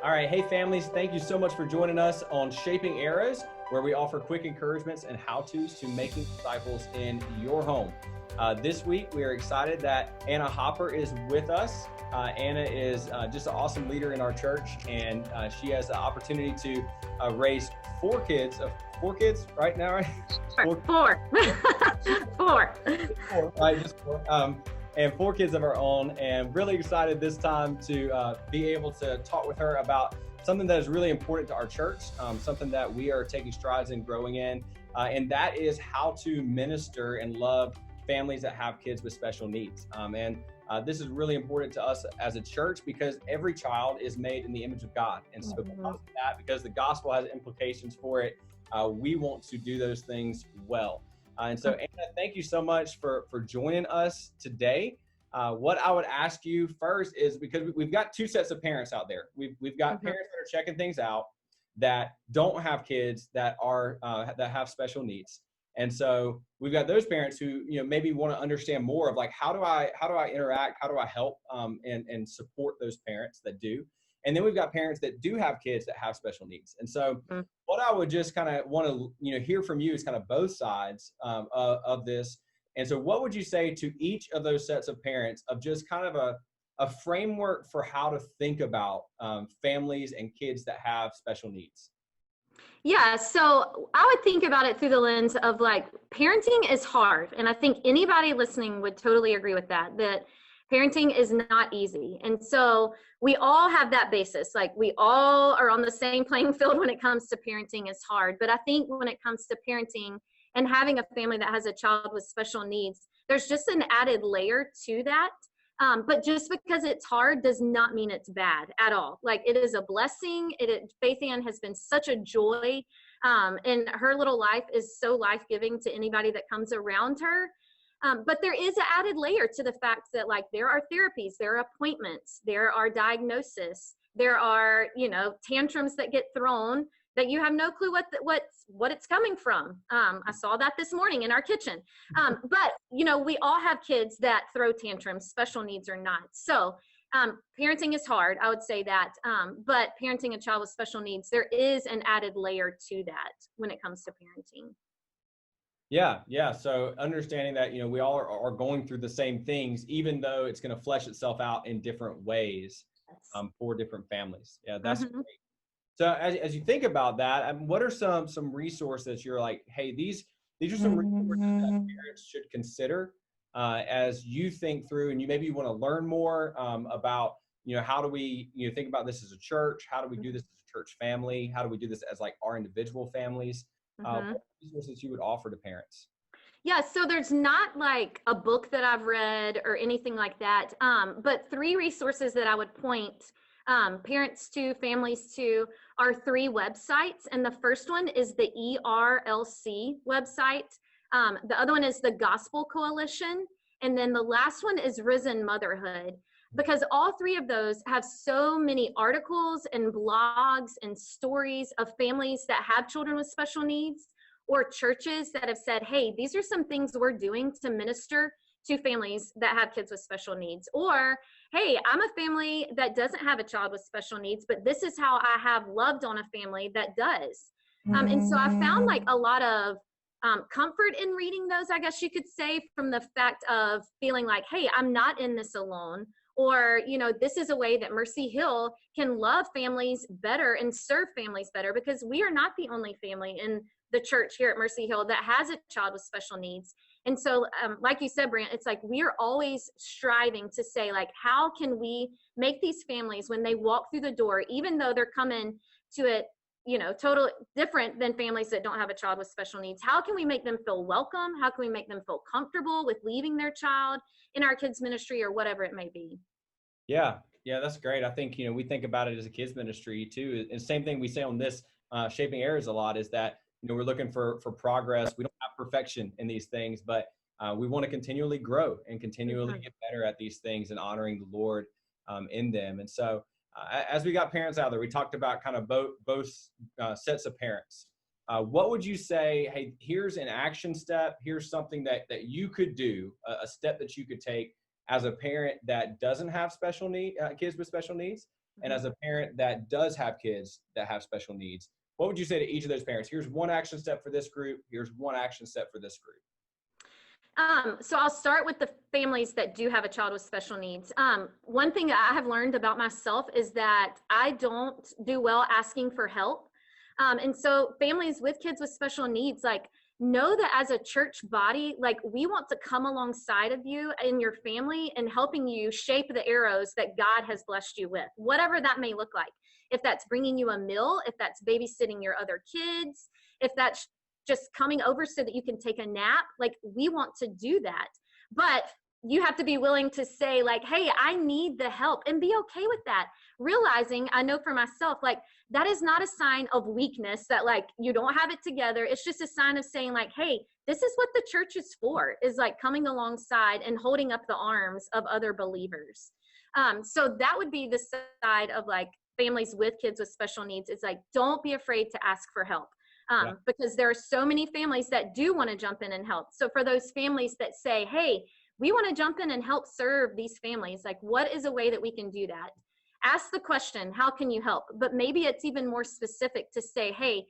All right. Hey, families, thank you so much for joining us on Shaping Eras, where we offer quick encouragements and how-tos to making disciples in your home. This week, we are excited that Anna Hopper is with us. Anna is just an awesome leader in our church, and she has the opportunity to raise four kids right now, right? Four. Four. Right, just four. And four kids of our own, and really excited this time to be able to talk with her about something that is really important to our church, something that we are taking strides in growing in, and that is how to minister and love families that have kids with special needs. This is really important to us as a church because every child is made in the image of God. And so because of that, because the gospel has implications for it, we want to do those things well. And so, Anna, thank you so much for joining us today. What I would ask you first is, because we've got two sets of parents out there. We've got parents that are checking things out that don't have kids that are that have special needs. And so we've got those parents who maybe want to understand more of like how do I interact, how do I help and support those parents that do. And then we've got parents that do have kids that have special needs. And so what I would just kind of want to hear from you is kind of both sides of this. And so what would you say to each of those sets of parents of just kind of a framework for how to think about families and kids that have special needs? Yeah, so I would think about it through the lens of like parenting is hard. And I think anybody listening would totally agree with that parenting is not easy. And so we all have that basis. Like we all are on the same playing field when it comes to parenting is hard. But I think when it comes to parenting and having a family that has a child with special needs, there's just an added layer to that. But just because it's hard does not mean it's bad at all. Like it is a blessing. Faith Ann has been such a joy. And her little life is so life-giving to anybody that comes around her. But there is an added layer to the fact that like there are therapies, there are appointments, there are diagnoses, there are, tantrums that get thrown that you have no clue what it's coming from. I saw that this morning in our kitchen. But, we all have kids that throw tantrums, special needs or not. So parenting is hard, I would say that. But parenting a child with special needs, there is an added layer to that when it comes to parenting. Yeah. So understanding that, we all are going through the same things, even though it's going to flesh itself out in different ways for different families. Yeah, that's great. So as you think about that, what are some resources you're like, hey, these are some resources that parents should consider as you think through, and you want to learn more about, how do we, think about this as a church? How do we do this as a church family? How do we do this as like our individual families? What resources you would offer to parents? Yeah, so there's not like a book that I've read or anything like that, but three resources that I would point parents to, families to, are three websites. And the first one is the ERLC website. The other one is the Gospel Coalition. And then the last one is Risen Motherhood, because all three of those have so many articles and blogs and stories of families that have children with special needs, or churches that have said, hey, these are some things we're doing to minister to families that have kids with special needs. Or, hey, I'm a family that doesn't have a child with special needs, but this is how I have loved on a family that does. And so I found like a lot of comfort in reading those, I guess you could say, from the fact of feeling like, hey, I'm not in this alone. Or, this is a way that Mercy Hill can love families better and serve families better, because we are not the only family in the church here at Mercy Hill that has a child with special needs. And so, like you said, Brant, it's like we are always striving to say, like, how can we make these families, when they walk through the door, even though they're coming to it, totally different than families that don't have a child with special needs, how can we make them feel welcome? How can we make them feel comfortable with leaving their child in our kids ministry or whatever it may be? Yeah, that's great. I think, we think about it as a kids ministry too. And same thing we say on this Shaping Eras a lot is that, we're looking for progress. We don't have perfection in these things, but we want to continually grow and continually get better at these things and honoring the Lord in them. And so as we got parents out there, we talked about kind of both sets of parents. What would you say, hey, here's an action step. Here's something that you could do, a step that you could take as a parent that doesn't have kids with special needs, And as a parent that does have kids that have special needs, what would you say to each of those parents? Here's one action step for this group. Here's one action step for this group. So I'll start with the families that do have a child with special needs. One thing I have learned about myself is that I don't do well asking for help. And so families with kids with special needs, like, know that as a church body, like, we want to come alongside of you and your family and helping you shape the arrows that God has blessed you with, whatever that may look like. If that's bringing you a meal, if that's babysitting your other kids, if that's just coming over so that you can take a nap, like, we want to do that. But you have to be willing to say, like, hey, I need the help, and be okay with that. Realizing, I know for myself, like, that is not a sign of weakness, that like you don't have it together. It's just a sign of saying, like, hey, this is what the church is for, is like coming alongside and holding up the arms of other believers. So that would be the side of like families with kids with special needs. It's like, don't be afraid to ask for help. Because there are so many families that do want to jump in and help. So for those families that say, hey, we want to jump in and help serve these families, like, what is a way that we can do that? Ask the question, how can you help? But maybe it's even more specific to say, hey,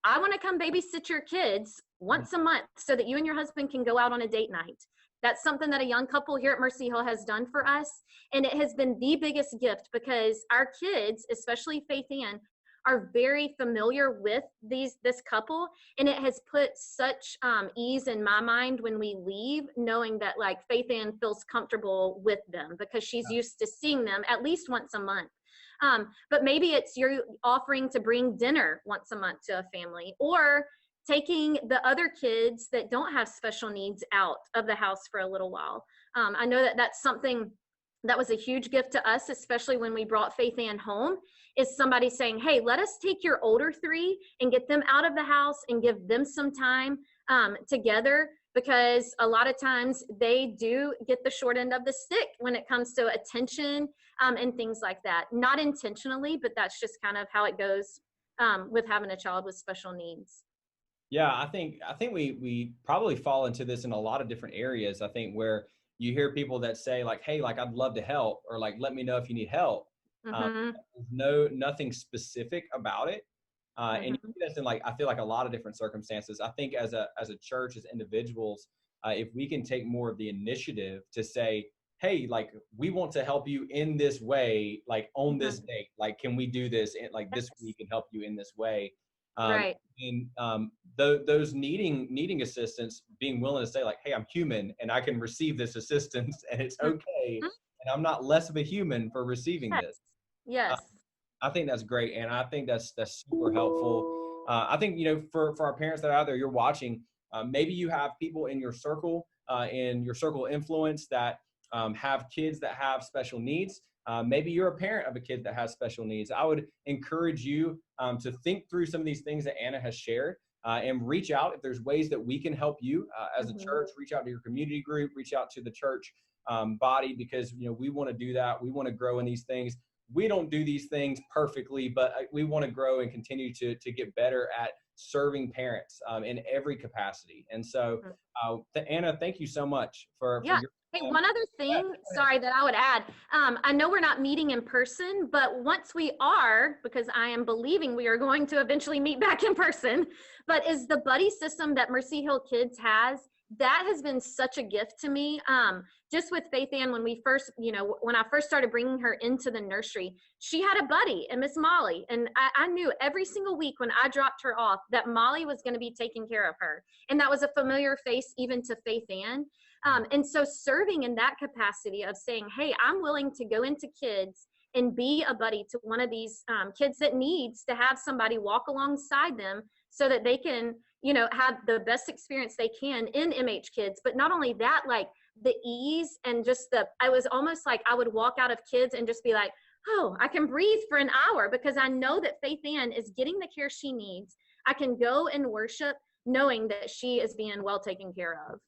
I want to come babysit your kids once a month so that you and your husband can go out on a date night. That's something that a young couple here at Mercy Hill has done for us. And it has been the biggest gift, because our kids, especially Faith Ann, are very familiar with this couple, and it has put such ease in my mind when we leave, knowing that like Faith Ann feels comfortable with them because she's used to seeing them at least once a month. But maybe it's you're offering to bring dinner once a month to a family, or taking the other kids that don't have special needs out of the house for a little while. I know that that's something that was a huge gift to us, especially when we brought Faith Ann home, is somebody saying, hey, let us take your older three and get them out of the house and give them some time together, because a lot of times they do get the short end of the stick when it comes to attention and things like that. Not intentionally, but that's just kind of how it goes with having a child with special needs. Yeah, I think we probably fall into this in a lot of different areas. I think where you hear people that say like, hey, like, I'd love to help, or like, let me know if you need help. There's nothing specific about it. And you see this in, like, I feel like a lot of different circumstances. I think as a church, as individuals, if we can take more of the initiative to say, hey, like, we want to help you in this way, like on this date, like, can we do this like this week and help you in this way? Right. And those needing assistance, being willing to say like, hey, I'm human and I can receive this assistance and it's okay. And I'm not less of a human for receiving this. Yes. I think that's great. And I think that's super helpful. I think, for our parents that are out there, you're watching, maybe you have people in your circle influence that have kids that have special needs. Maybe you're a parent of a kid that has special needs. I would encourage you to think through some of these things that Anna has shared and reach out if there's ways that we can help you as a church. Reach out to your community group, reach out to the church body, because we want to do that. We want to grow in these things. We don't do these things perfectly, but we want to grow and continue to get better at serving parents in every capacity. And so, Anna, thank you so much for your Hey, one other thing, sorry, that I would add. I know we're not meeting in person, but once we are, because I am believing we are going to eventually meet back in person, but is the buddy system that Mercy Hill Kids has, that has been such a gift to me. Just with Faith Ann, when we first, when I first started bringing her into the nursery, she had a buddy, and Miss Molly. And I knew every single week when I dropped her off that Molly was going to be taking care of her. And that was a familiar face even to Faith Ann. And so serving in that capacity of saying, hey, I'm willing to go into kids and be a buddy to one of these kids that needs to have somebody walk alongside them so that they can, have the best experience they can in MH Kids. But not only that, like the ease and just I was almost like I would walk out of kids and just be like, oh, I can breathe for an hour because I know that Faith Ann is getting the care she needs. I can go and worship knowing that she is being well taken care of.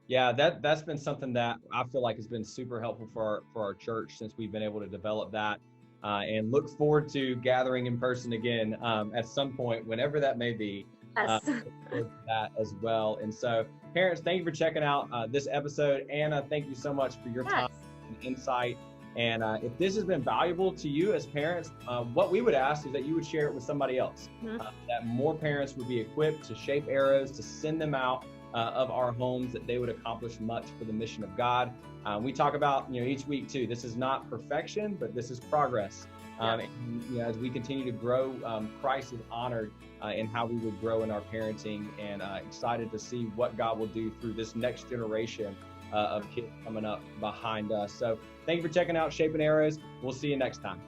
Yeah, that's been something that I feel like has been super helpful for our church since we've been able to develop that, and look forward to gathering in person again at some point, whenever that may be. Yes. That as well. And so, parents, thank you for checking out this episode. Anna, thank you so much for your time and insight. And if this has been valuable to you as parents, what we would ask is that you would share it with somebody else, that more parents would be equipped to shape arrows, to send them out of our homes, that they would accomplish much for the mission of God. We talk about, each week too, this is not perfection, but this is progress. And, as we continue to grow, Christ is honored in how we would grow in our parenting, and excited to see what God will do through this next generation of kids coming up behind us. So thank you for checking out Shaping Arrows. We'll see you next time.